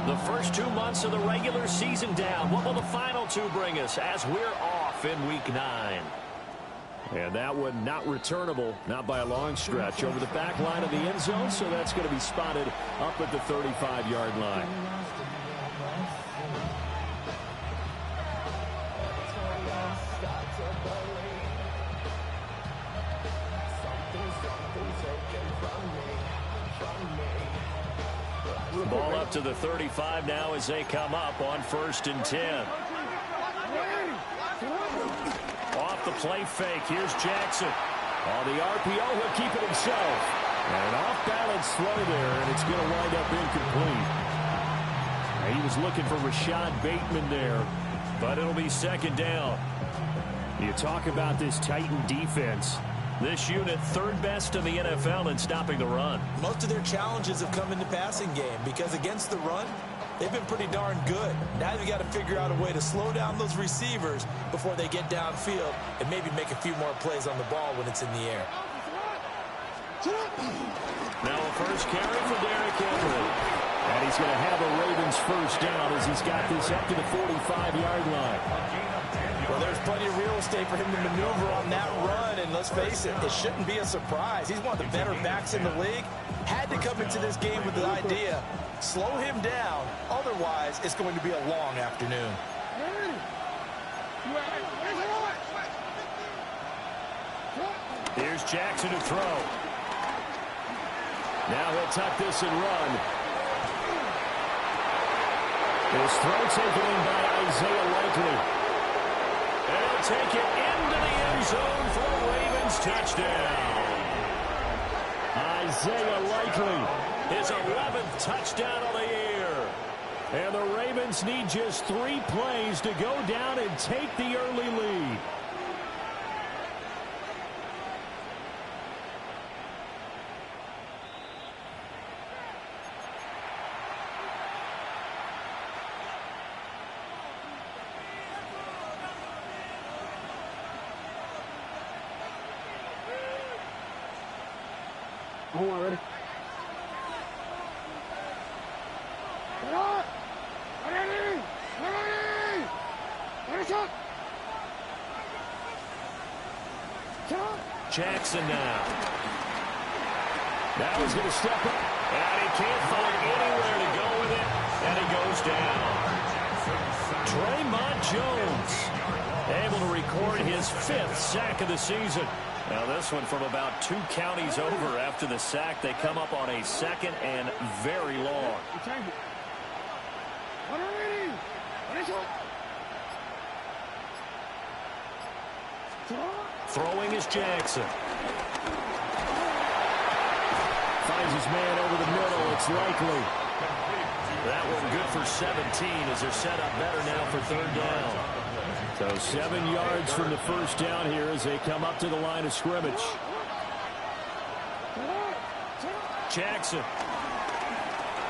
The first 2 months of the regular season down. What will the final two bring us as we're off in Week 9? And that one not returnable, not by a long stretch, over the back line of the end zone, so that's going to be spotted up at the 35-yard line. Ball up to the 35 now as they come up on 1st and 10. Off the play fake. Here's Jackson. On the RPO, he'll keep it himself. And an off-balance throw there, and it's going to wind up incomplete. He was looking for Rashad Bateman there, but it'll be 2nd down. You talk about this Titan defense. This unit, 3rd best in the NFL in stopping the run. Most of their challenges have come in the passing game because against the run, they've been pretty darn good. Now you got to figure out a way to slow down those receivers before they get downfield and maybe make a few more plays on the ball when it's in the air. Now a first carry for Derrick Henry. And he's going to have a Ravens first down as he's got this up to the 45-yard line. Well, there's plenty of real estate for him to maneuver on that run, and let's face it, it shouldn't be a surprise. He's one of the better backs in the league. Had to come into this game with the idea, slow him down, otherwise it's going to be a long afternoon. Here's Jackson to throw. Now he'll tuck this and run. His throw taken in by Isaiah Likely. And he'll take it into the end zone for a Ravens touchdown. Isaiah Likely, his 11th touchdown of the year. And the Ravens need just 3 plays to go down and take the early lead. Hold on, ready? Jackson now. Now he's going to step up. And he can't find anywhere to go with it. And he goes down. Draymond Jones able to record his 5th sack of the season. Now this one from about 2 counties over after the sack. They come up on a 2nd and very long. Throwing is Jackson. Finds his man over the middle. It's Likely. That one good for 17 as they're set up better now for 3rd down. So 7 yards from the first down here as they come up to the line of scrimmage. Jackson.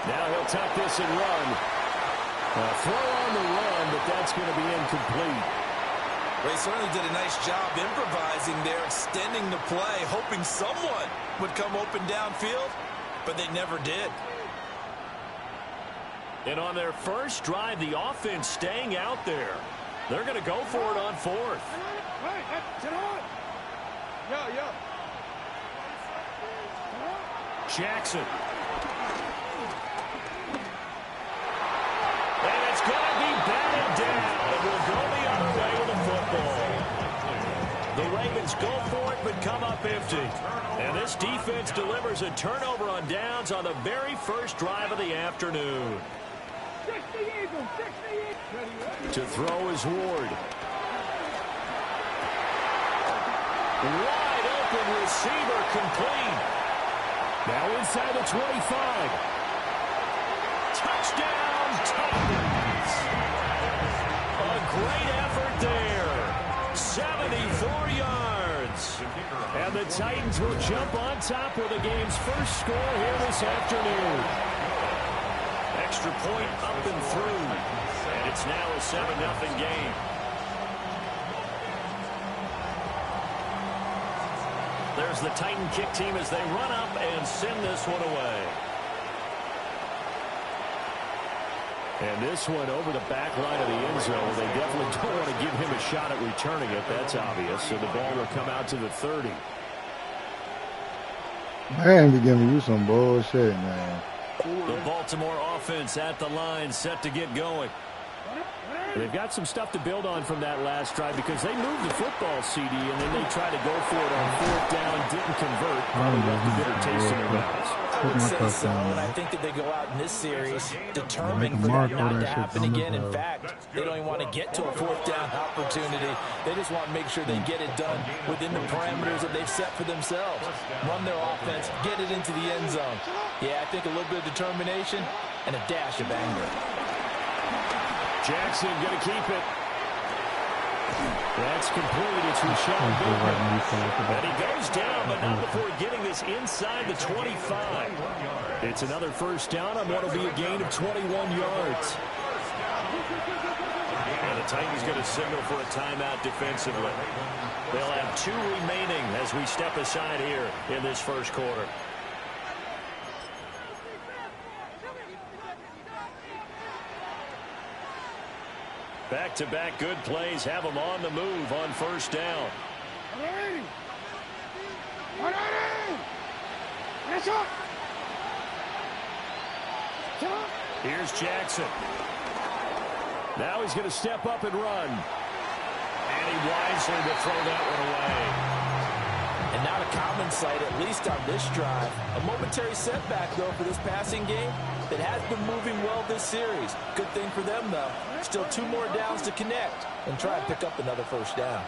Now he'll tuck this and run. Throw on the run, but that's going to be incomplete. They certainly did a nice job improvising there, extending the play, hoping someone would come open downfield, but they never did. And on their first drive, the offense staying out there. They're going to go for it on 4th. Jackson. And it's going to be batted down. It will go the other way with the football. The Ravens go for it, but come up empty. And this defense delivers a turnover on downs on the very first drive of the afternoon. To throw is Ward. Wide open receiver complete. Now inside the 25. Touchdown Titans. A great effort there. 74 yards. And the Titans will jump on top with the game's first score here this afternoon. Extra point up and through. And it's now a 7-0 game. There's the Titan kick team as they run up and send this one away. And this one over the back line of the end zone. They definitely don't want to give him a shot at returning it. That's obvious. So the ball will come out to the 30. Man, be giving you some bullshit, man. The Baltimore offense at the line, set to get going. They've got some stuff to build on from that last drive because they moved the football, CD, and then they tried to go for it on 4th down, didn't convert. Probably left a bitter taste in their mouths. I would say so, and I think that they go out in this series determined for that not to happen again. In fact, they don't even want to get to a 4th down opportunity. They just want to make sure they get it done within the parameters that they've set for themselves. Run their offense, get it into the end zone. Yeah, I think a little bit of determination and a dash of anger. Jackson going to keep it. That's complete. It's Rashad Bateman. And he goes down, but not before getting this inside the 25. It's another 1st down on what will be a gain of 21 yards. And the Titans going to signal for a timeout defensively. They'll have 2 remaining as we step aside here in this 1st quarter. Back-to-back good plays have them on the move on 1st down. Here's Jackson. Now he's going to step up and run. And he wisely will throw that one away. And not a common sight, at least on this drive. A momentary setback, though, for this passing game that has been moving well this series. Good thing for them, though. Still 2 more downs to connect and try and pick up another 1st down.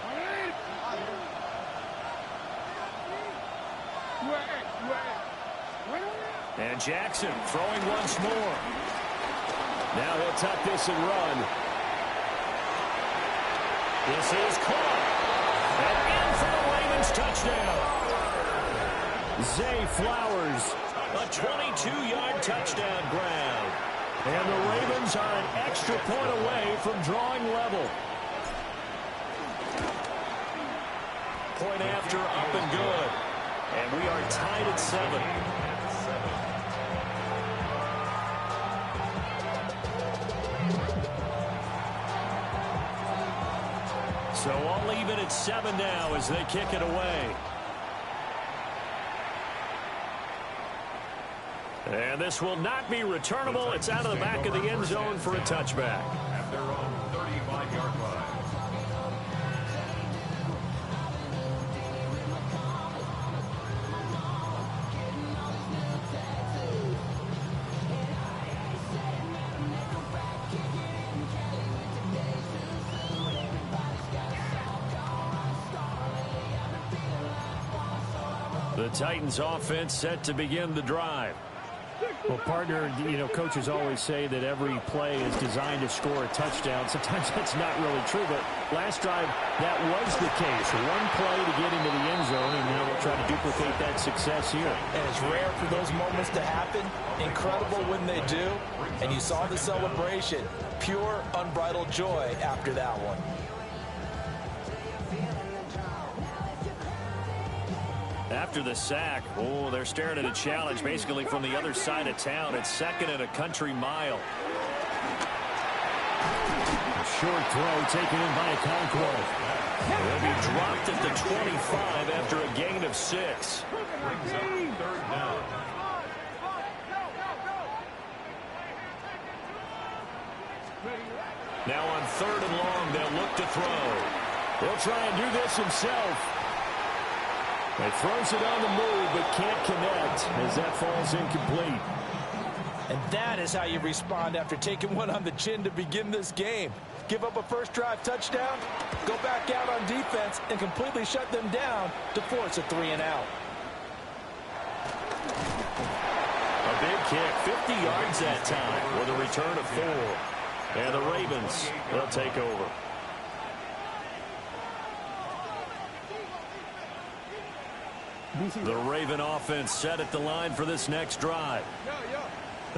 And Jackson throwing once more. Now he'll tuck this and run. This is caught. And in for the Ravens touchdown. Zay Flowers, a 22-yard touchdown grab. And the Ravens are an extra point away from drawing level. Point after, up and good. And we are tied at 7. So all even at 7 now as they kick it away. And this will not be returnable. It's out of the back of the end zone for a touchback. At their own 35-yard line. The Titans offense set to begin the drive. Well, partner, you know, coaches always say that every play is designed to score a touchdown. Sometimes that's not really true, but last drive, that was the case. One play to get into the end zone, and now they'll try to duplicate that success here. And it's rare for those moments to happen. Incredible when they do. And you saw the celebration. Pure, unbridled joy after that one. After the sack, oh, they're staring at a challenge basically from the other side of town. It's 2nd and a country mile. A short throw taken in by Okonkwo. They'll be dropped at the 25 after a gain of 6. Now on 3rd and long, they'll look to throw. He'll try and do this himself. He throws it on the move, but can't connect as that falls incomplete. And that is how you respond after taking one on the chin to begin this game. Give up a 1st drive touchdown, go back out on defense, and completely shut them down to force a 3-and-out. A big kick, 50 yards that time with a return of 4. And the Ravens, they'll take over. The Raven offense set at the line for this next drive.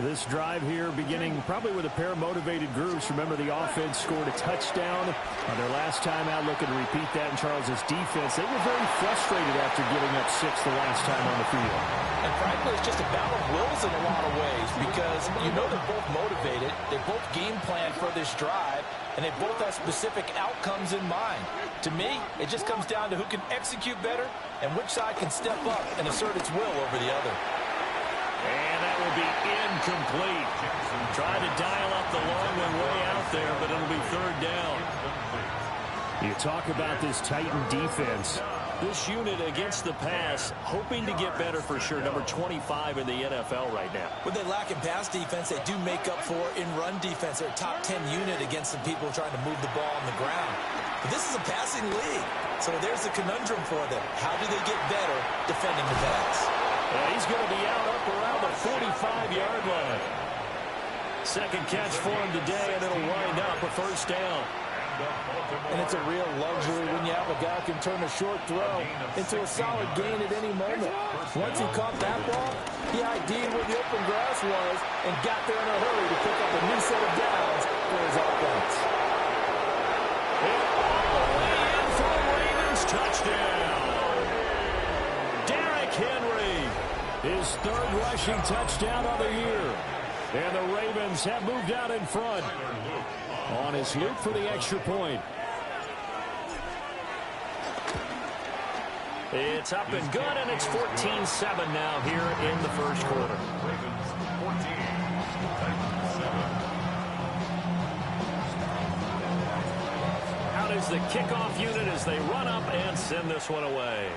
This drive here beginning probably with a pair of motivated groups. Remember, the offense scored a touchdown on their last time out. Looking to repeat that in Charles's defense. They were very frustrated after giving up 6 the last time on the field. And frankly, it's just a battle of wills in a lot of ways because you know they're both motivated. They both game plan for this drive, and they both have specific outcomes in mind. To me, it just comes down to who can execute better and which side can step up and assert its will over the other. And that will be incomplete. Tried to dial up the long one way out there, but it'll be third down. You talk about this Titan defense. This unit against the pass, hoping to get better for sure. Number 25 in the NFL right now. When they lack in pass defense, they do make up for in run defense. They're a top 10 unit against the people trying to move the ball on the ground. But this is a passing league, so there's a conundrum for them. How do they get better defending the pass? He's going to be out up around the 45-yard line. Second catch for him today, and it'll wind up a first down. And it's a real luxury when you have a guy who can turn a short throw into a solid gain at any moment. Once he caught that ball, he ID'd where the open grass was and got there in a hurry to pick up a new set of downs for his offense. And all the way in for the Ravens touchdown. Derrick Henry, his third rushing touchdown of the year. And the Ravens have moved out in front on his loop for the extra point. It's up and good, and it's 14-7 now here in the first quarter. Out is the kickoff unit as they run up and send this one away.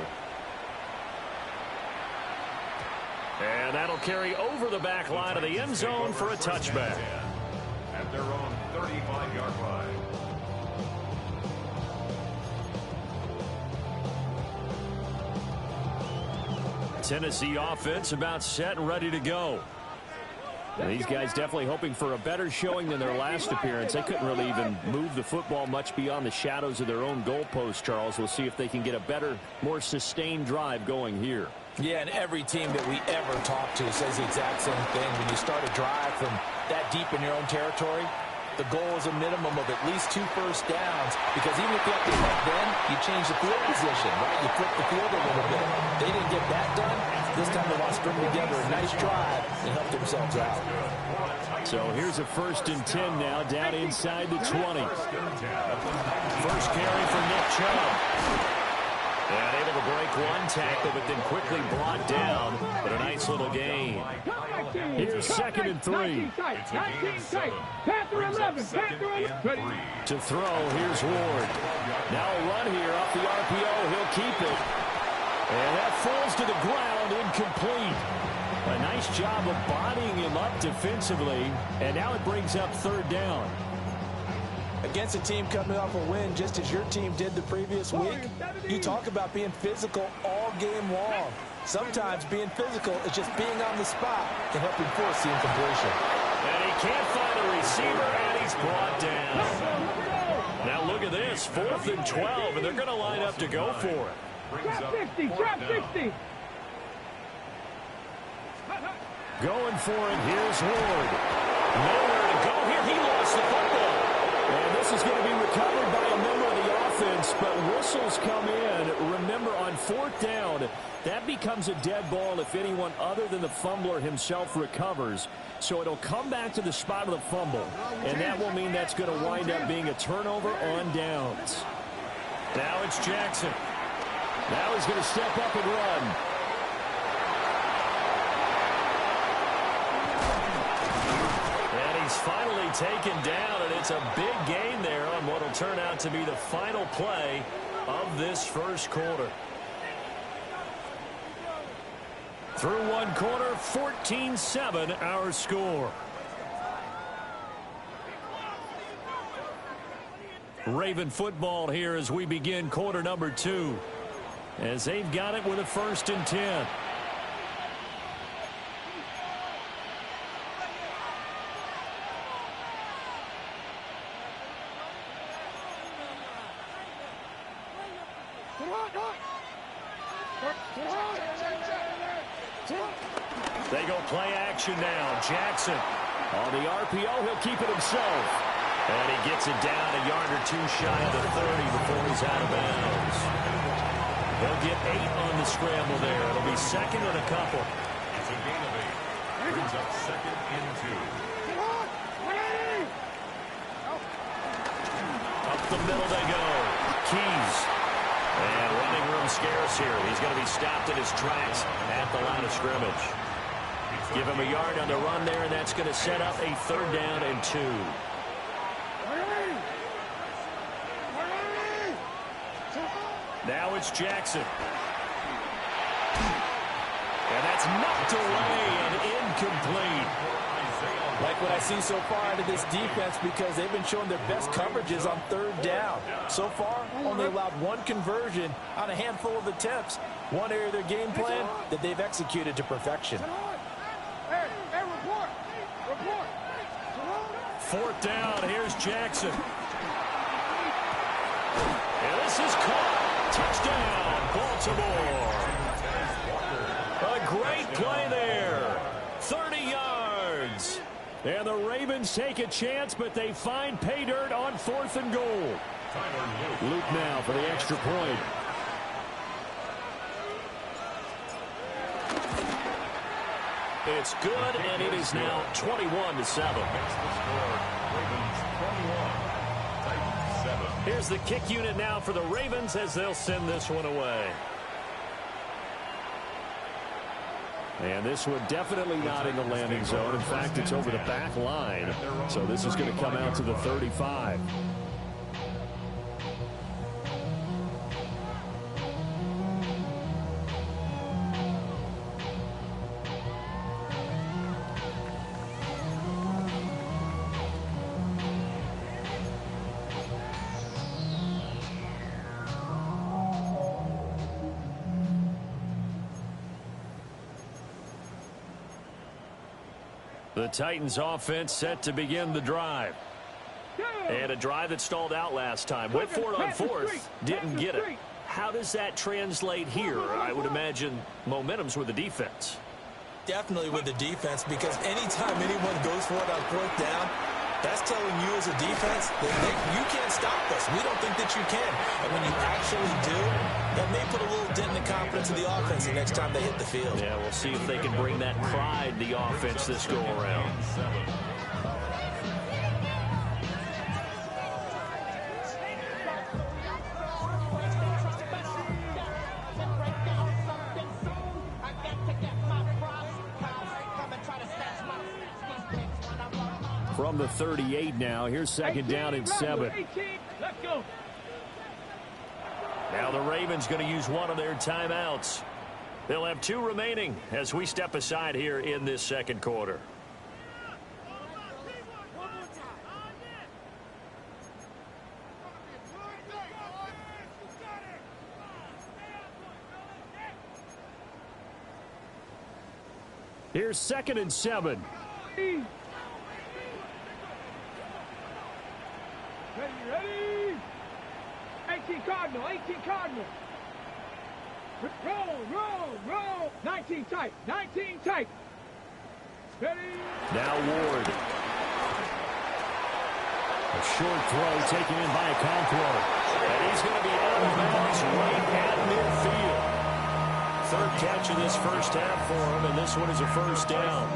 And that'll carry over the back line of the end zone for a touchback. At their own 35-yard line. Tennessee offense about set and ready to go. And these guys definitely hoping for a better showing than their last appearance. They couldn't really even move the football much beyond the shadows of their own goalpost, Charles. We'll see if they can get a better, more sustained drive going here. Yeah, and every team that we ever talk to says the exact same thing. When you start a drive from that deep in your own territory, the goal is a minimum of at least 2 first downs, because even if you have to punt then, you change the field position, right? You flip the field a little bit. They didn't get that done. This time they want to string together a nice drive and help themselves out. So here's a 1st and 10 now, down inside the 20. First carry for Nick Chubb. And able to break one tackle, but then quickly brought down. But a nice little gain. Here's 2nd and 3. To throw, here's Ward. Now a run here off the RPO. He'll keep it. And that falls to the ground, incomplete. A nice job of bodying him up defensively. And now it brings up 3rd down. Against a team coming off a win just as your team did the previous week, you talk about being physical all game long. Sometimes being physical is just being on the spot to help him force the incompletion. And he can't find a receiver, and he's brought down. Now look at this, 4th and 12, and they're going to line up to go for it. Drop 60, drop 60. Going for it, here's Ward. Nowhere to go here, he lost the football. And this is going to be recovered by a member of the offense, but whistles come in. Remember, on 4th down, that becomes a dead ball if anyone other than the fumbler himself recovers. So it'll come back to the spot of the fumble, and that will mean that's going to wind up being a turnover on downs. Now it's Jackson. Now he's going to step up and run. He's finally taken down, and it's a big gain there on what will turn out to be the final play of this first quarter. Through one quarter, 14-7 our score. Raven football here as we begin quarter number 2. As they've got it with a 1st and 10. They go play action now. Jackson on the RPO. He'll keep it himself. And he gets it down a yard or two shy of the 30 before he's out of bounds. He'll get 8 on the scramble there. It'll be second and a couple. It's a gain of 8. Brings up second and 2. Up the middle they go. Keys. And running room scarce here. He's going to be stopped in his tracks at the line of scrimmage. Give him a yard on the run there, and that's going to set up a 3rd down and 2. Now it's Jackson. And that's knocked away and incomplete. Like what I see so far out of this defense, because they've been showing their best coverages on 3rd down. So far, only allowed 1 conversion on a handful of attempts. One area of their game plan that they've executed to perfection. Hey, report. 4th down. Here's Jackson. And this is caught. Touchdown, Baltimore. A great play there. 30 yards. And the Ravens take a chance, but they find pay dirt on 4th and goal. Luke now for the extra point. It's good, and it is now 21-7. Makes the score. Ravens 21. Titans 7. Here's the kick unit now for the Ravens as they'll send this one away. And this one definitely not in the landing zone. In fact, it's over the back line. So this is going to come out to the 35. The Titans offense set to begin the drive. And a drive that stalled out last time. Went for it on 4th. Didn't get it. How does that translate here? I would imagine momentum's with the defense. Definitely with the defense, because anytime anyone goes for it on 4th down, that's telling you as a defense that you can't stop us. We don't think that you can. And when you actually do, that may put a little dent in the confidence of the offense the next time they hit the field. Yeah, we'll see if they can bring that pride to the offense this go around. From the 38 now, here's 2nd down and 7. Let's go. Now the Ravens going to use one of their timeouts. They'll have 2 remaining as we step aside here in this 2nd quarter. Here's 2nd and 7. Ready? 18 Cardinal. Roll. 19 tight. Ready? Now Ward. A short throw taken in by Okonkwo. And he's going to be out of bounds right at midfield. 3rd catch of this first half for him, and this one is a 1st down.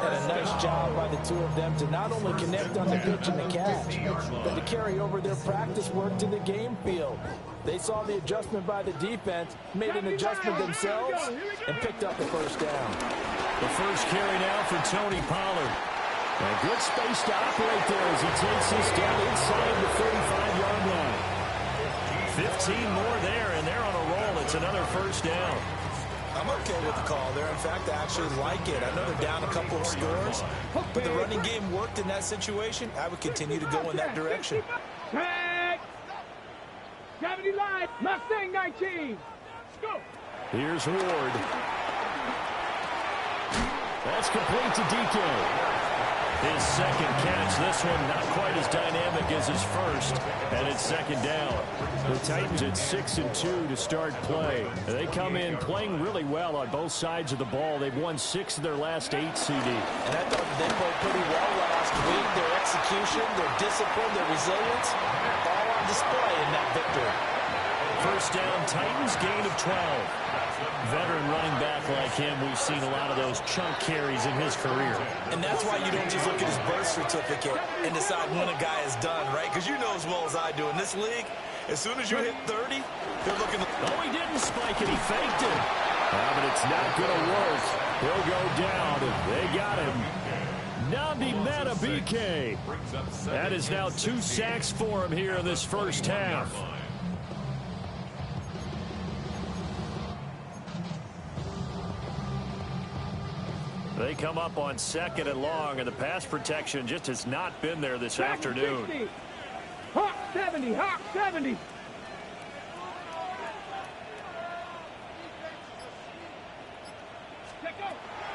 And a nice job by the 2 of them to not only connect on the pitch and the catch, but to carry over their practice work to the game field. They saw the adjustment by the defense, made an adjustment themselves, and picked up the 1st down. The first carry now for Tony Pollard. A good space to operate there as he takes this down inside the 35-yard line. 15 more there, and they're on a roll. It's another 1st down. I'm okay with the call there. In fact, I actually like it. I know they're down a couple of scores, but the running game worked in that situation. I would continue to go in that direction. Tag. Gravity line. Mustang 19. Let's go. Here's Ward. That's complete to DK. His second catch. This one not quite as dynamic as his first. And it's second down. The Titans at 6-2 to start play. They come in playing really well on both sides of the ball. They've won 6 of their last 8, CD. And I thought they played pretty well last week. Their execution, their discipline, their resilience, all on display in that victory. First down, Titans, gain of 12. Veteran running back like him, we've seen a lot of those chunk carries in his career. And that's why you don't just look at his birth certificate and decide when a guy is done, right? Because you know as well as I do, in this league, as soon as you hit 30, they're looking. Oh, he didn't spike it. He faked it. But it's not going to work. He'll go down. They got him. Nabi Matabike. That is now 2 sacks for him here in this first half. They come up on 2nd and long, and the pass protection just has not been there this afternoon. 60. Hawk 70, Hawk 70.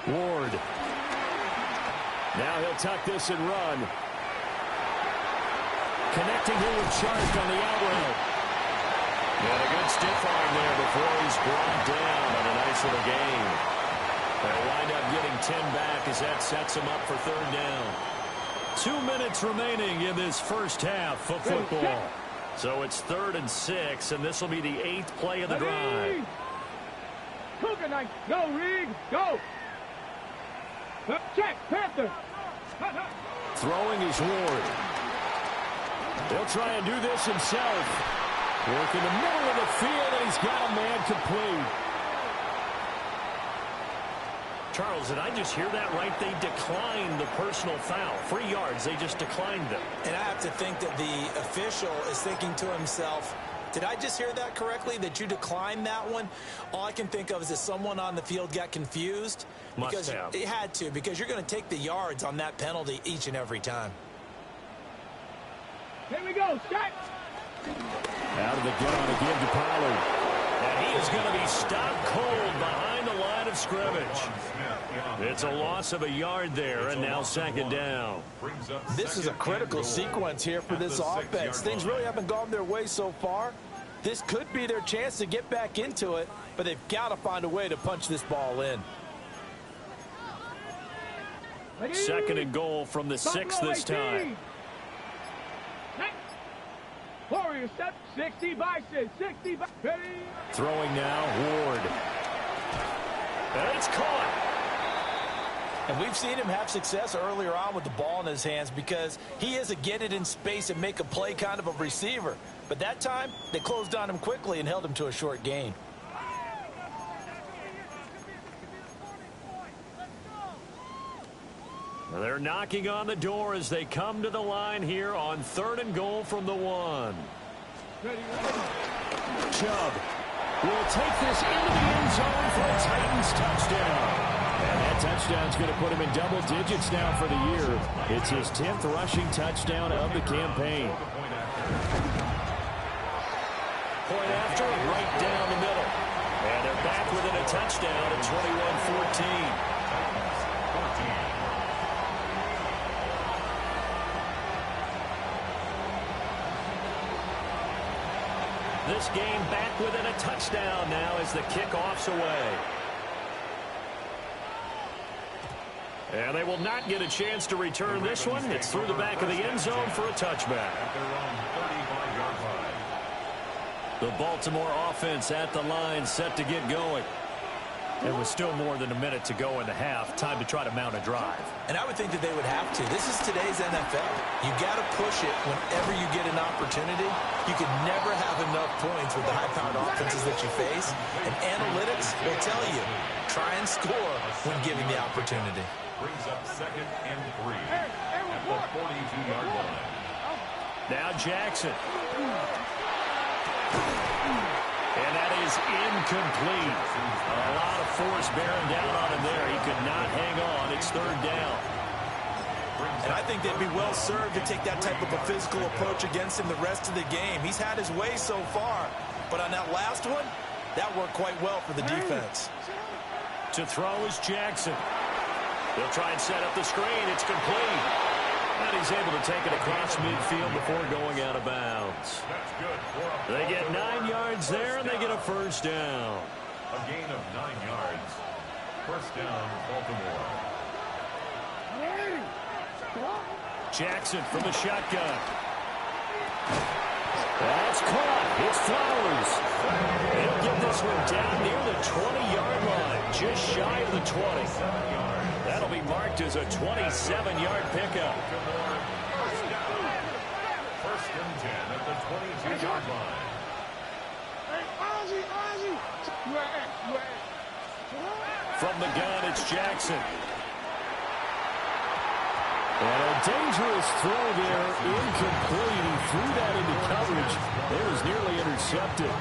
Ward. Now he'll tuck this and run. Connecting here with Sharp on the out route. Got a good stiff arm there before he's brought down on a nice little gain. They'll wind up getting 10 back as that sets them up for 3rd down. 2 minutes remaining in this first half of football. So it's 3rd and 6, and this will be the 8th play of the drive. Cougar Knight, go, Reed, go. Check, Panther. Throwing is Ward. He'll try and do this himself. Work in the middle of the field, and he's got a man complete. Charles, did I just hear that right? They declined the personal foul. 3 yards, they just declined them. And I have to think that the official is thinking to himself, did I just hear that correctly, that you declined that one? All I can think of is that someone on the field got confused. Must have. It had to, because you're going to take the yards on that penalty each and every time. Here we go, Scott. Out of the gun again to Pollard. And he is going to be stopped cold behind the line of scrimmage. It's a loss of a yard there, and now 2nd down. This is a critical sequence here for this offense. Things really haven't gone their way so far. This could be their chance to get back into it, but they've got to find a way to punch this ball in. 2nd and goal from the 6 this time. Warrior step, 60 Bison, 60 Bison. Throwing now, Ward. And it's caught. And we've seen him have success earlier on with the ball in his hands because he is a get it in space and make a play kind of a receiver. But that time, they closed on him quickly and held him to a short gain. They're knocking on the door as they come to the line here on 3rd and goal from the 1. Chubb will take this into the end zone for a Titans touchdown. And that touchdown's going to put him in double digits now for the year. It's his 10th rushing touchdown of the campaign. Point after, right down the middle. And they're back within a touchdown at 21-14. This game back within a touchdown now as the kickoff's away. And they will not get a chance to return this one. It's through the back of the end zone for a touchback. The Baltimore offense at the line, set to get going. And with still more than a minute to go in the half, time to try to mount a drive. And I would think that they would have to. This is today's NFL. You got to push it whenever you get an opportunity. You can never have enough points with the high-powered offenses that you face. And analytics will tell you, try and score when given the opportunity. Brings up 2nd and 3 at the 42-yard line. Now Jackson. And that is incomplete. A lot of force bearing down on him there. He could not hang on. It's 3rd down. And I think they'd be well served to take that type of a physical approach against him the rest of the game. He's had his way so far. But on that last one, that worked quite well for the defense. To throw is Jackson. They'll try and set up the screen. It's complete. And he's able to take it across midfield before going out of bounds. That's good. They get 9 yards there, and they get a first down. A gain of 9 yards. First down, Baltimore. Jackson from the shotgun. That's caught. It's Flowers. He'll get this one down near the 20-yard line, just shy of the 20. That'll be marked as a 27-yard pickup. First and 10 at the 22-yard line. From the gun, it's Jackson. And a dangerous throw there, incomplete. He threw that into coverage. It was nearly intercepted.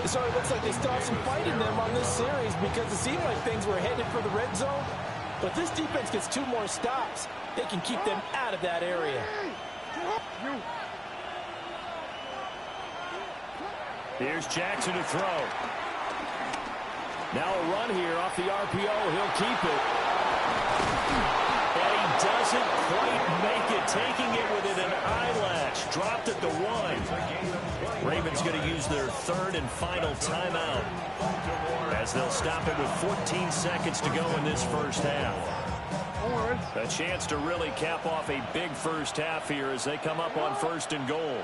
So it looks like they still have some fight in them on this series because it seemed like things were headed for the red zone. But this defense gets 2 more stops. They can keep them out of that area. Here's Jackson to throw. Now a run here off the RPO. He'll keep it. And he doesn't quite make it, taking it within an eyelash. Dropped at the 1. Ravens going to use their 3rd and final timeout as they'll stop it with 14 seconds to go in this first half. A chance to really cap off a big first half here as they come up on 1st and goal.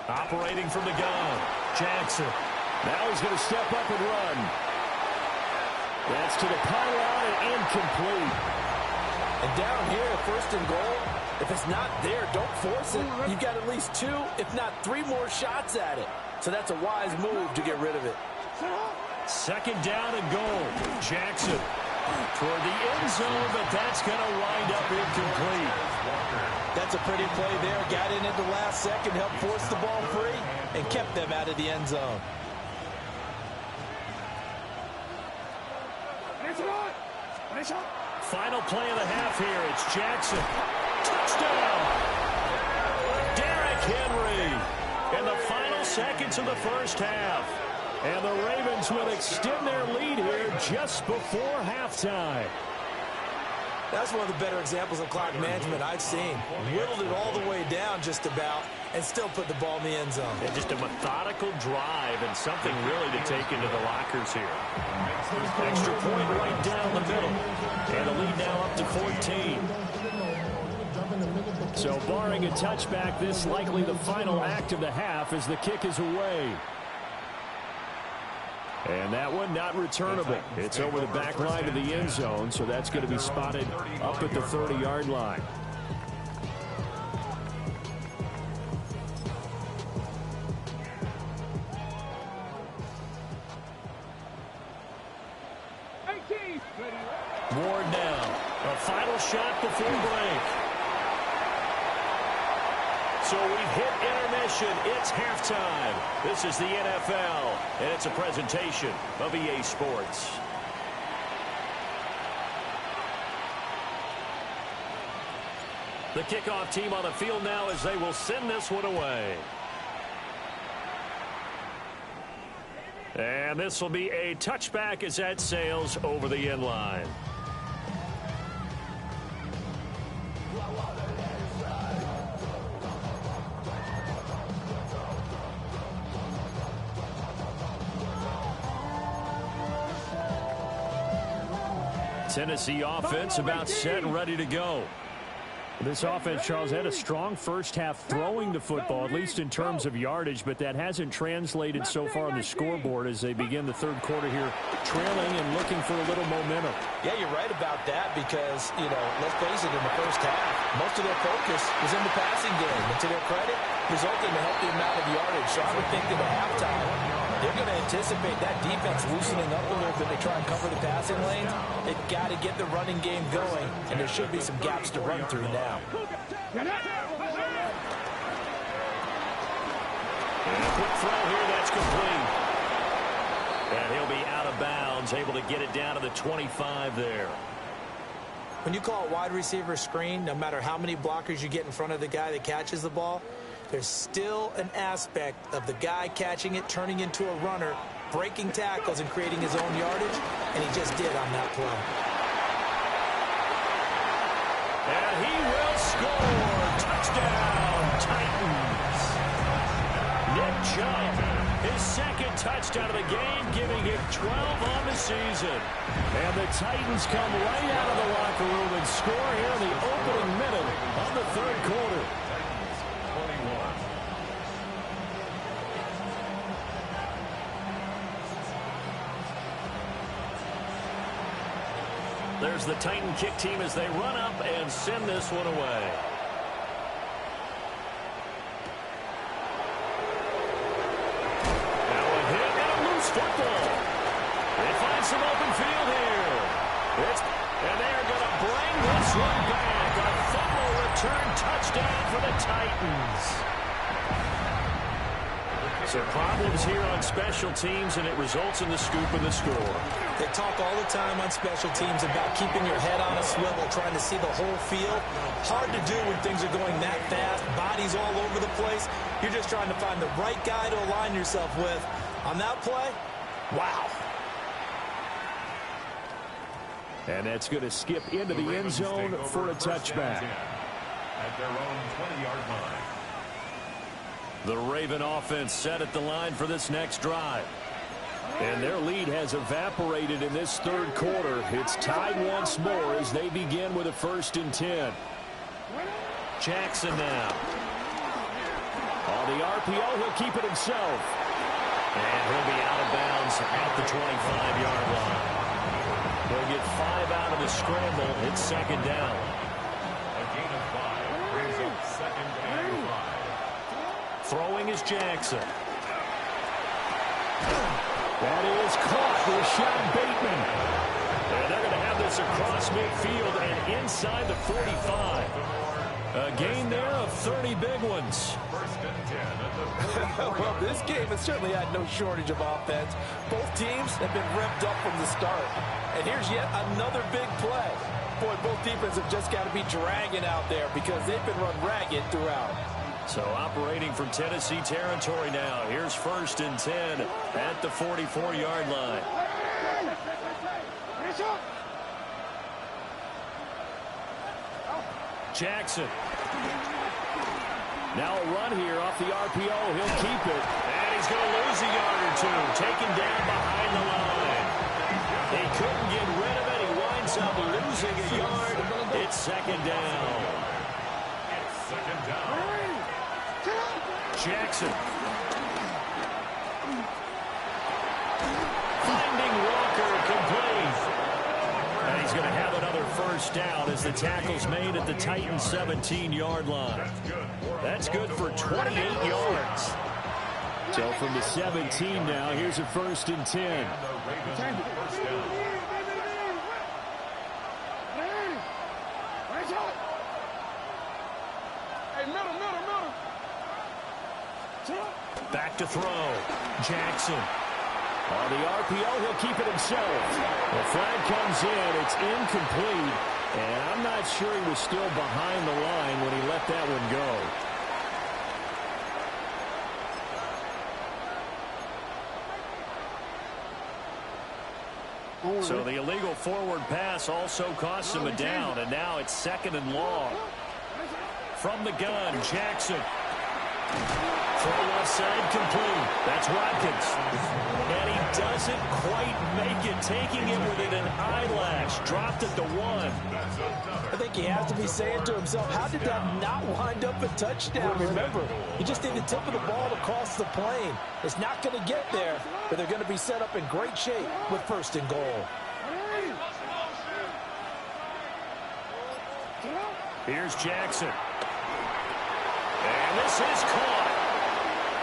Operating from the gun, Jackson. Now he's going to step up and run. That's to the pylon and incomplete. And down here, 1st and goal, if it's not there, don't force it. You've got at least 2, if not 3 more shots at it. So that's a wise move to get rid of it. 2nd down and goal. Jackson toward the end zone, but that's going to wind up incomplete. That's a pretty play there. Got in at the last second, helped force the ball free, and kept them out of the end zone. Final play of the half here. It's Jackson. Touchdown! Derrick Henry in the final seconds of the first half. And the Ravens will extend their lead here just before halftime. That's one of the better examples of clock management I've seen. Whittled it all the way down just about and still put the ball in the end zone. And just a methodical drive and something really to take into the lockers here. Extra point right down the middle. And a lead now up to 14. So barring a touchback, this likely the final act of the half as the kick is away. And that one not returnable. It's over the back line of the end zone, so that's going to be spotted up at the 30-yard line. Ward now. A final shot before break. So we've hit intermission. It's halftime. This is the NFL, and it's a presentation of EA Sports. The kickoff team on the field now as they will send this one away. And this will be a touchback as that sails over the end line. Tennessee offense about set and ready to go. This offense, Charles, had a strong first half throwing the football, at least in terms of yardage, but that hasn't translated so far on the scoreboard as they begin the third quarter here, trailing and looking for a little momentum. Yeah, you're right about that because, let's face it, in the first half, most of their focus was in the passing game. And to their credit, resulted in a healthy amount of yardage. So I would think that at halftime, they're going to anticipate that defense loosening up a little bit to try and cover the passing lanes. They've got to get the running game going, and there should be some gaps to run through now. And a quick throw here, that's complete. And he'll be out of bounds, able to get it down to the 25 there. When you call a wide receiver screen, no matter how many blockers you get in front of the guy that catches the ball, there's still an aspect of the guy catching it, turning into a runner, breaking tackles and creating his own yardage, and he just did on that play. And he will score. Touchdown, Titans. Nick Chubb, his second touchdown of the game, giving him 12 on the season. And the Titans come right out of the locker room and score here in the opening minute of the third quarter. There's the Titan kick team as they run up and send this one away. Now a hit and a loose football. They find some open field here. And they're going to bring this one back. A fumble return touchdown for the Titans. So problems here on special teams, and it results in the scoop and the score. They talk all the time on special teams about keeping your head on a swivel, trying to see the whole field. Hard to do when things are going that fast, bodies all over the place. You're just trying to find the right guy to align yourself with. On that play, wow. And that's going to skip into the end zone for a touchback. At their own 20-yard line. The Raven offense set at the line for this next drive. And their lead has evaporated in this third quarter. It's tied once more as they begin with a 1st and 10. Jackson now. On the RPO, he'll keep it himself. And he'll be out of bounds at the 25-yard line. He'll get 5 out of the scramble. It's 2nd down. A gain of 5 brings up 2nd and 5. Throwing is Jackson. That is caught with Sean Bateman. And they're going to have this across midfield and inside the 45. A gain there of 30 big ones. 1st and 10 at the Well, this game has certainly had no shortage of offense. Both teams have been revved up from the start. And here's yet another big play. Boy, both defenses have just got to be dragging out there because they've been run ragged throughout. So operating from Tennessee territory now. Here's 1st and 10 at the 44-yard line. Jackson. Now a run here off the RPO. He'll keep it. And he's going to lose a yard or two. Taken down behind the line. They couldn't get rid of it. He winds up losing a yard. It's 2nd down. It's 2nd down. Jackson. Finding Walker complete. And he's going to have another 1st down as the tackle's made at the Titans' 17-yard line. That's good for 28 yards. So from the 17 now, here's a 1st and 10. And the Ravens 1st down. Back to throw. Jackson. On the RPO, he'll keep it himself. The flag comes in. It's incomplete. And I'm not sure he was still behind the line when he let that one go. So the illegal forward pass also costs him a down. And now it's 2nd and long. From the gun, Jackson. Throw left side complete. That's Watkins. And he doesn't quite make it, taking it within an eyelash. Dropped at the 1. I think he has to be saying to himself, how did that not wind up a touchdown? Remember, he just need the tip of the ball to cross the plane. It's not going to get there, but they're going to be set up in great shape with 1st and goal. Here's Jackson. And this is caught.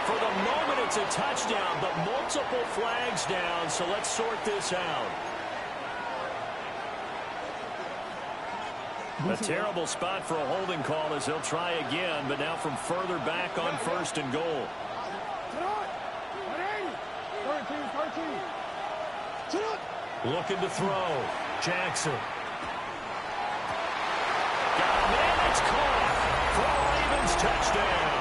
For the moment, it's a touchdown, but multiple flags down, so let's sort this out. A terrible spot for a holding call as they'll try again, but now from further back on 1st and goal. Looking to throw. Jackson. Got him in. It's caught for a Ravens touchdown.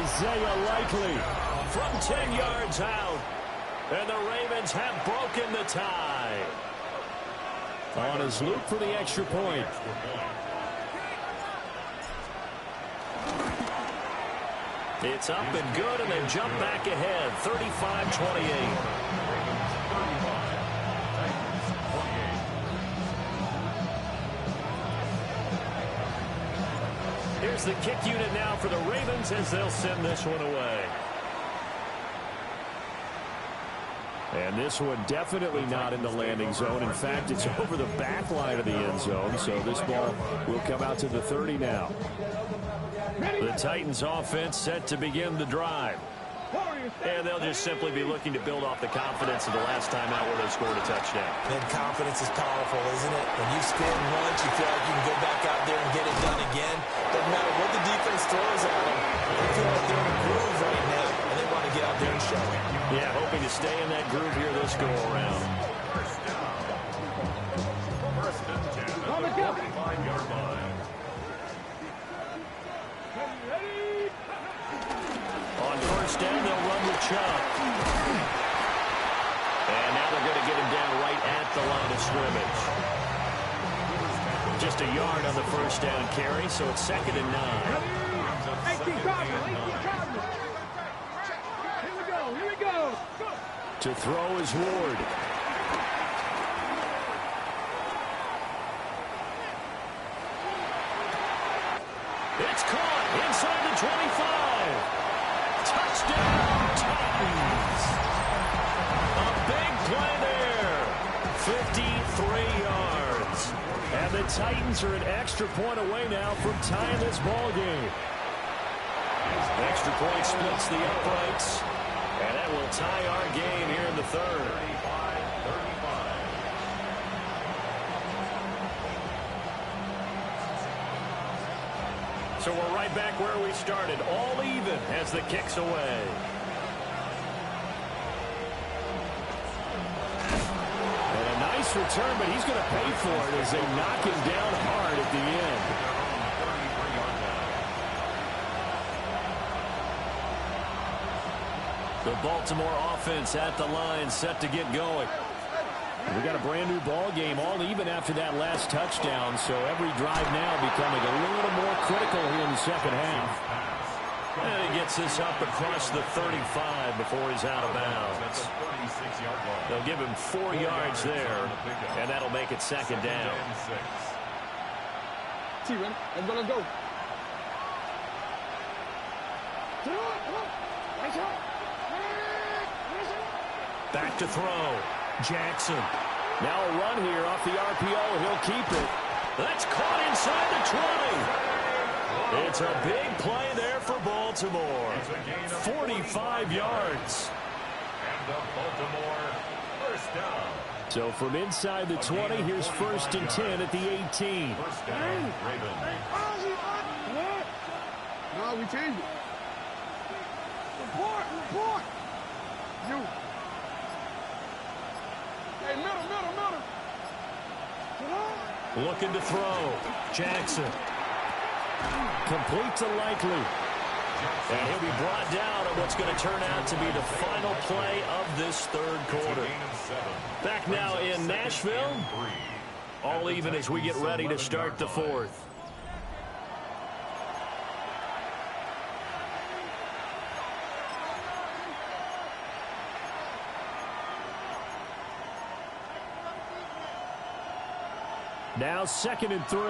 Isaiah Likely from 10 yards out. And the Ravens have broken the tie. On his loop for the extra point. It's up and good, and they jump back ahead, 35-28. Here's the kick unit now for the Ravens as they'll send this one away. And this one definitely not in the landing zone. In fact, it's over the back line of the end zone, so this ball will come out to the 30 now. The Titans offense set to begin the drive. And they'll just simply be looking to build off the confidence of the last time out where they scored a touchdown. And confidence is powerful, isn't it? When you score once, you feel like you can go back out there and get it done again. Doesn't matter what the defense throws at them. They feel like they're in a groove right now, and they want to get out there and show it. Yeah, hoping to stay in that groove here this go-around. First and 10 on the 45-yard line. On first down, they'll run with Chubb. And now they're going to get him down right at the line of scrimmage. Just a yard on the first down carry, so it's 2nd and 9. Here we go. To throw is Ward. It's caught inside the 25. Touchdown, Titans. A big play there. 53 yards. And the Titans are an extra point away now from tying this ball game. Extra point splits the uprights. And that will tie our game here in the third. So we're right back where we started, all even as the kick's away. And a nice return, but he's going to pay for it as they knock him down hard at the end. The Baltimore offense at the line, set to get going. We got a brand new ball game, all even after that last touchdown, so every drive now becoming a little more critical here in the second half. And he gets this up across the 35 before he's out of bounds. They'll give him 4 yards there, and that'll make it 2nd down. T-Run, let's go. Back to throw. Jackson. Now a run here off the RPO. He'll keep it. That's caught inside the 20. It's a big play there for Baltimore. 45 yards. And the Baltimore first down. So from inside the 20, here's 1st and 10 at the 18. First down, Ravens. No, we changed it. Report. You. Hey, middle. Looking to throw. Jackson. Complete to Likely. And he'll be brought down on what's going to turn out to be the final play of this third quarter. Back now in Nashville. All even as we get ready to start the fourth. Now 2nd and 3.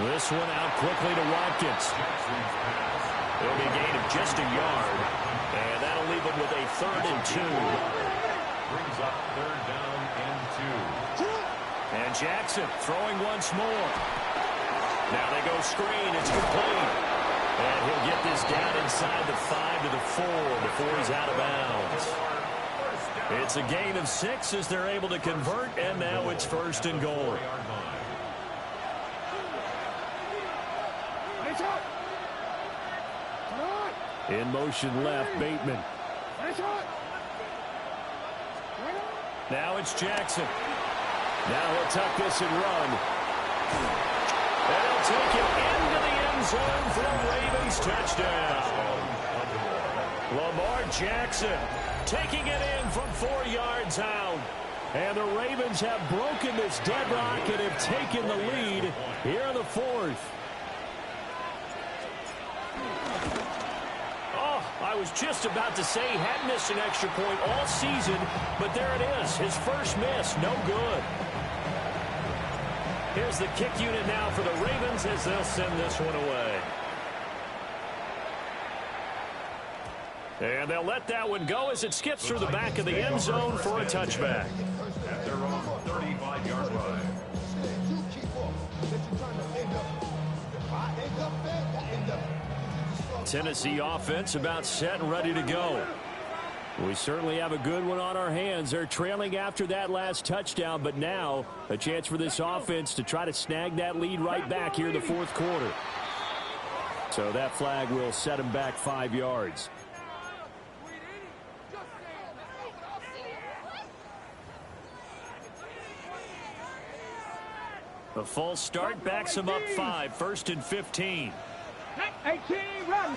This one out quickly to Watkins. It'll be a gain of just a yard. And that'll leave him with a 3rd and 2. Brings up 3rd down and 2. And Jackson throwing once more. Now they go screen. It's complete. And he'll get this down inside the 5 to the 4 before he's out of bounds. It's a gain of 6 as they're able to convert, and now it's 1st and goal. In motion left, Bateman. Now it's Jackson. Now he'll tuck this and run. And he'll take it into the end zone for a Ravens touchdown. Lamar Jackson taking it in from 4 yards out. And the Ravens have broken this deadlock and have taken the lead here in the fourth. Oh, I was just about to say he hadn't missed an extra point all season, but there it is. His first miss, no good. Here's the kick unit now for the Ravens as they'll send this one away. And they'll let that one go as it skips through the back of the end zone for a touchback. At their own 35-yard line. Tennessee offense about set and ready to go. We certainly have a good one on our hands. They're trailing after that last touchdown, but now a chance for this offense to try to snag that lead right back here in the fourth quarter. So that flag will set them back 5 yards. The false start backs him up 5, 1st and 15. 18, run.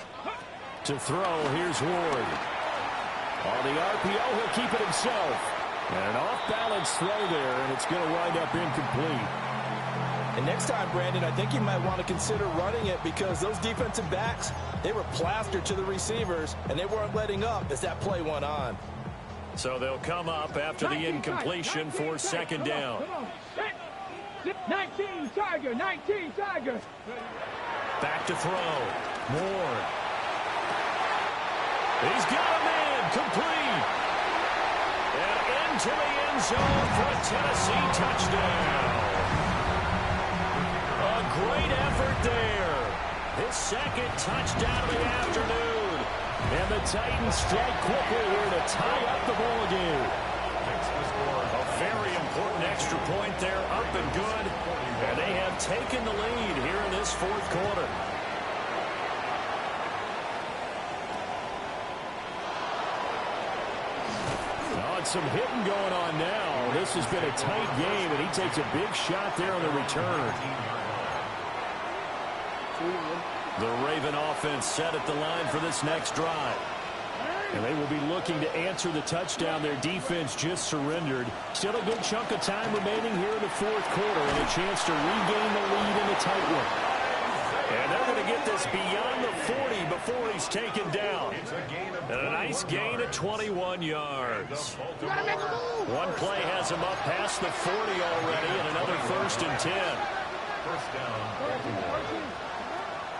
To throw, here's Ward. On the RPO, he'll keep it himself. And an off-balance throw there, and it's going to wind up incomplete. And next time, Brandon, I think you might want to consider running it because those defensive backs, they were plastered to the receivers, and they weren't letting up as that play went on. So they'll come up after the incompletion for second down. 19 Tiger, 19 Tiger. Back to throw. Moore. He's got a man, complete. And into the end zone for a Tennessee touchdown. A great effort there. His second touchdown of the afternoon. And the Titans strike quickly here to tie up the ball game. A very important extra point there, up and good. And they have taken the lead here in this fourth quarter. Some hitting going on now. This has been a tight game, and he takes a big shot there on the return. The Raven offense set at the line for this next drive. And they will be looking to answer the touchdown their defense just surrendered. Still a good chunk of time remaining here in the fourth quarter and a chance to regain the lead in a tight one. And they're going to get this beyond the 40 before he's taken down. And a nice gain of 21 yards. One play has him up past the 40 already and another 1st and 10. First down.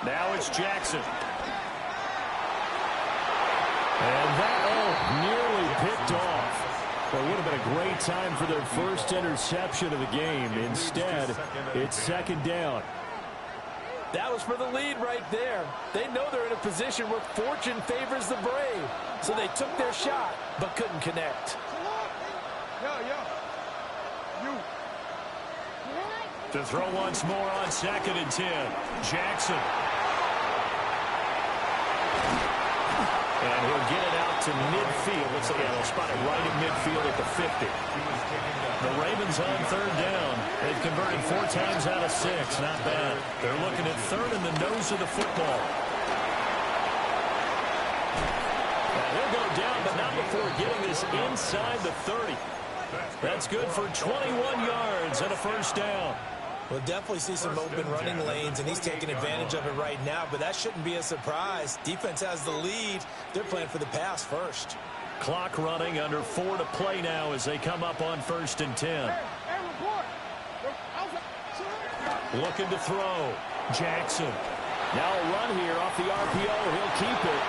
Now it's Jackson. And that, nearly picked off. Well, it would have been a great time for their first interception of the game. Instead, it's second down. That was for the lead right there. They know they're in a position where fortune favors the brave. So they took their shot, but couldn't connect. To throw once more on 2nd and 10. Jackson. And he'll get it out to midfield. Looks like they'll spot it right at midfield at the 50. The Ravens on 3rd down. They've converted 4 times out of 6. Not bad. They're looking at 3rd in the nose of the football. Now he'll go down, but not before getting this inside the 30. That's good for 21 yards and a 1st down. We'll definitely see some open running lanes, and he's taking advantage of it right now, but that shouldn't be a surprise. Defense has the lead. They're playing for the pass first. Clock running, under 4 to play now as they come up on 1st and 10. Looking to throw. Jackson. Now a run here off the RPO. He'll keep it.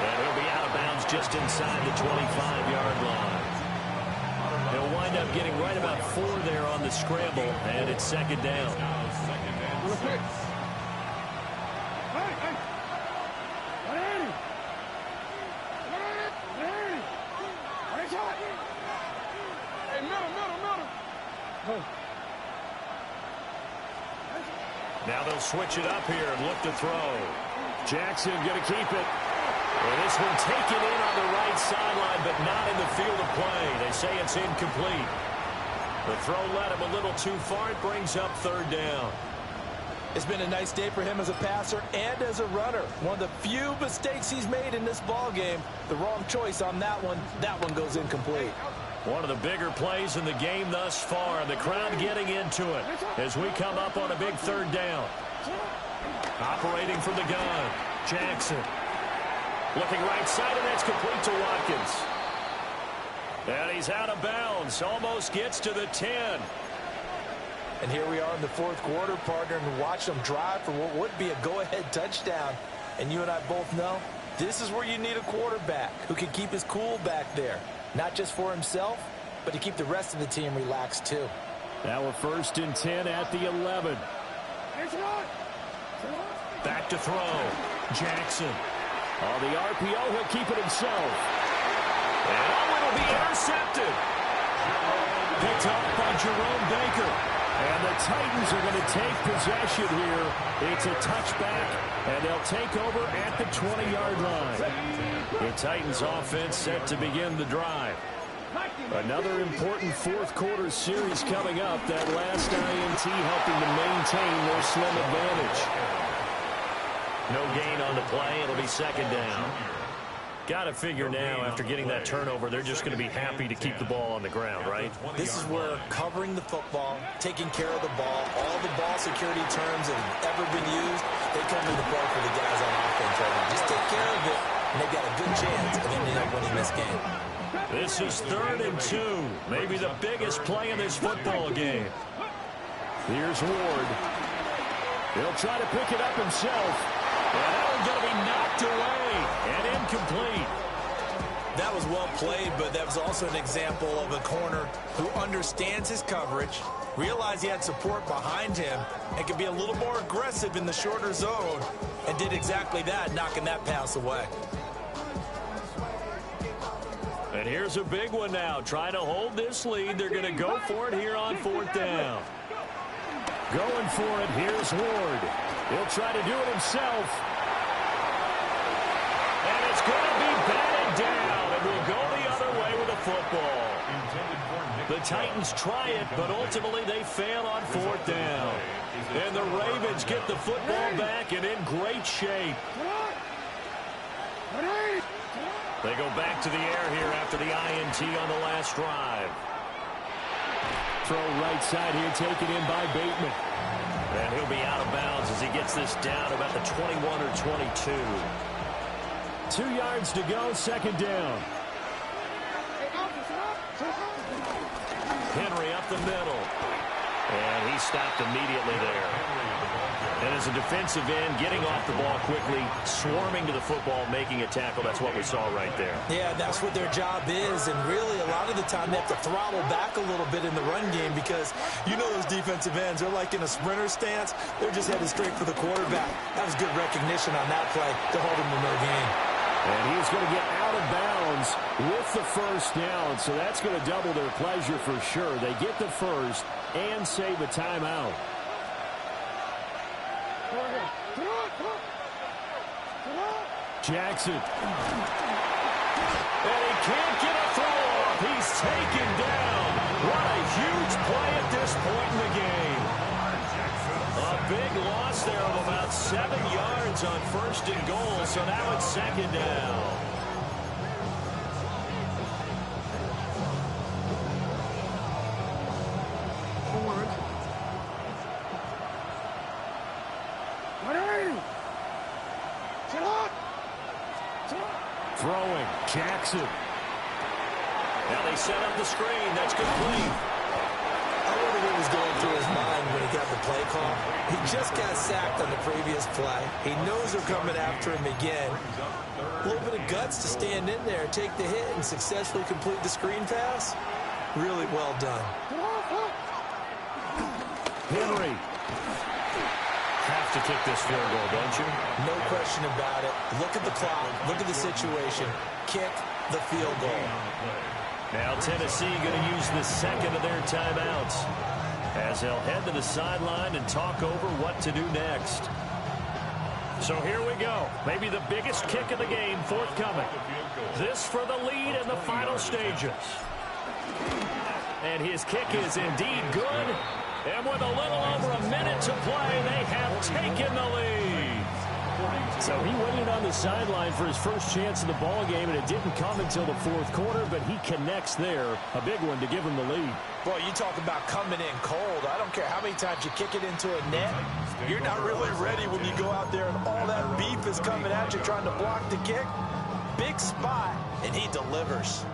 And he'll be out of bounds just inside the 25-yard line. He'll wind up getting right about 4 there on the scramble, and it's second down. Now they'll switch it up here and look to throw. Jackson going to keep it. And this one taken in on the right sideline, but not in the field of play. They say it's incomplete. The throw led him a little too far. It brings up third down. It's been a nice day for him as a passer and as a runner. One of the few mistakes he's made in this ball game. The wrong choice on that one. That one goes incomplete. One of the bigger plays in the game thus far. The crowd getting into it as we come up on a big third down. Operating from the gun, Jackson. Looking right side, and that's complete to Watkins. And he's out of bounds. Almost gets to the 10. And here we are in the fourth quarter, partner, and watch them drive for what would be a go-ahead touchdown. And you and I both know this is where you need a quarterback who can keep his cool back there. Not just for himself, but to keep the rest of the team relaxed too. Now we're 1st and 10 at the 11. Back to throw. Jackson. On the RPO, he'll keep it himself. And it'll be intercepted. Picked up by Jerome Baker. And the Titans are going to take possession here. It's a touchback, and they'll take over at the 20-yard line. The Titans offense set to begin the drive. Another important fourth quarter series coming up. That last INT helping to maintain their slim advantage. No gain on the play. It'll be second down. Got to figure now, after getting that turnover, they're just going to be happy to keep the ball on the ground, right? This is where covering the football, taking care of the ball, all the ball security terms that have ever been used, they come into play for the guys on offense right now. Just take care of it, and they've got a good chance of ending up winning this game. This is 3rd and 2. Maybe the biggest play in this football game. Here's Ward. He'll try to pick it up himself. And that one's going to be knocked away and incomplete. That was well played, but that was also an example of a corner who understands his coverage, realized he had support behind him, and could be a little more aggressive in the shorter zone, and did exactly that, knocking that pass away. And here's a big one now. Trying to hold this lead. They're going to go for it here on 4th down. Going for it. Here's Ward. He'll try to do it himself. And it's going to be batted down. And we'll go the other way with the football. The Titans try it, but ultimately they fail on 4th down. And the Ravens get the football back and in great shape. They go back to the air here after the INT on the last drive. Throw right side here, taken in by Bateman. And he'll be out of bounds as he gets this down about the 21 or 22. 2 yards to go, second down. Henry up the middle. And he stopped immediately there. And as a defensive end, getting off the ball quickly, swarming to the football, making a tackle, that's what we saw right there. Yeah, that's what their job is, and really a lot of the time they have to throttle back a little bit in the run game because you know those defensive ends, they're like in a sprinter stance. They're just headed straight for the quarterback. That was good recognition on that play to hold him to no gain. And he's going to get out of bounds with the first down, so that's going to double their pleasure for sure. They get the first and save a timeout. Jackson. And he can't get a throw off. He's taken down. What a huge play at this point in the game. A big loss there of about 7 yards on 1st and goal, so now it's second down. Throwing, Jackson. Now they set up the screen. That's complete. I wonder what was going through his mind when he got the play call. He just got sacked on the previous play. He knows they're coming after him again. A little bit of guts to stand in there, take the hit, and successfully complete the screen pass. Really well done. Henry. Have to kick this field goal, don't you? No question about it. Look at the clock. Look at the situation. Kick the field goal. Now Tennessee going to use the second of their timeouts as they'll head to the sideline and talk over what to do next. So here we go. Maybe the biggest kick of the game forthcoming. This for the lead in the final stages. And his kick is indeed good. And with a little over a minute to play, they have taken the lead. So he waited on the sideline for his first chance of the ball game, and it didn't come until the fourth quarter, but he connects there. A big one to give him the lead. Boy, you talk about coming in cold. I don't care how many times you kick it into a net. You're not really ready when you go out there and all that beef is coming at you trying to block the kick. Big spot, and he delivers.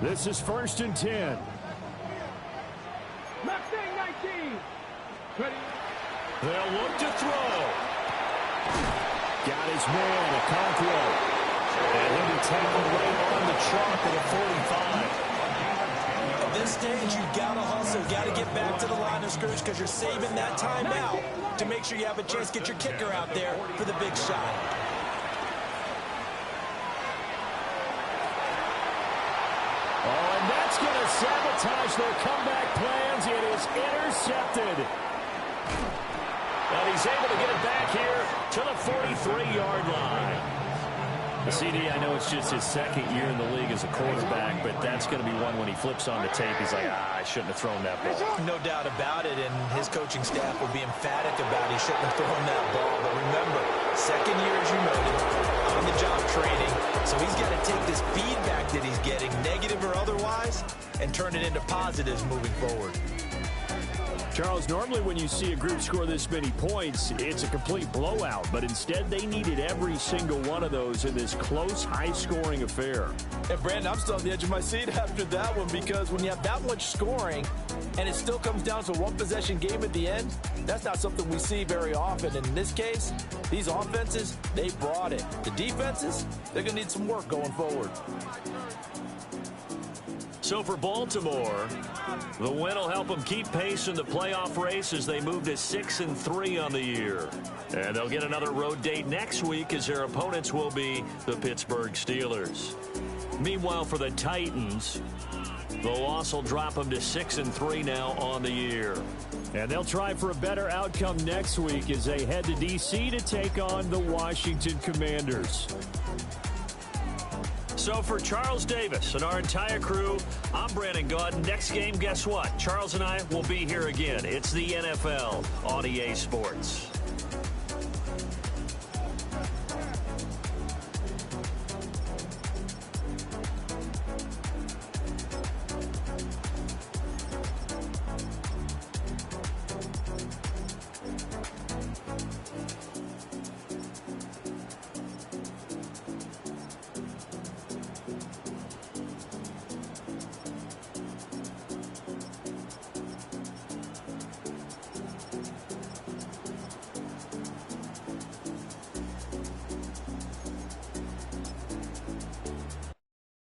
This is 1st and 10. Mustang 19. Ready. They'll look to throw. Got his man, Okonkwo. And he'll be tackled right on the chalk at a 45. At this stage, you've got to hustle. Got to get back to the line of scrimmage because you're saving that timeout to make sure you have a chance to get your kicker out there for the big shot. Oh, and that's going to sabotage their comeback plans. It is intercepted. And he's able to get it back here to the 43-yard line. The CD, I know it's just his second year in the league as a quarterback, but that's going to be one when he flips on the tape. He's like, I shouldn't have thrown that ball. No doubt about it, and his coaching staff will be emphatic about he shouldn't have thrown that ball. But remember, second year, as you noted, on-the-job training, so he's got to take this feedback that he's getting, negative or otherwise, and turn it into positives moving forward. Charles, normally when you see a group score this many points, it's a complete blowout. But instead, they needed every single one of those in this close, high-scoring affair. And, Brandon, I'm still on the edge of my seat after that one because when you have that much scoring and it still comes down to a one-possession game at the end, that's not something we see very often. And in this case, these offenses, they brought it. The defenses, they're going to need some work going forward. So for Baltimore, the win will help them keep pace in the playoff race as they move to 6-3 on the year. And they'll get another road date next week as their opponents will be the Pittsburgh Steelers. Meanwhile, for the Titans, the loss will drop them to 6-3 now on the year. And they'll try for a better outcome next week as they head to D.C. to take on the Washington Commanders. So for Charles Davis and our entire crew, I'm Brandon Gaudin. Next game, guess what? Charles and I will be here again. It's the NFL on EA Sports.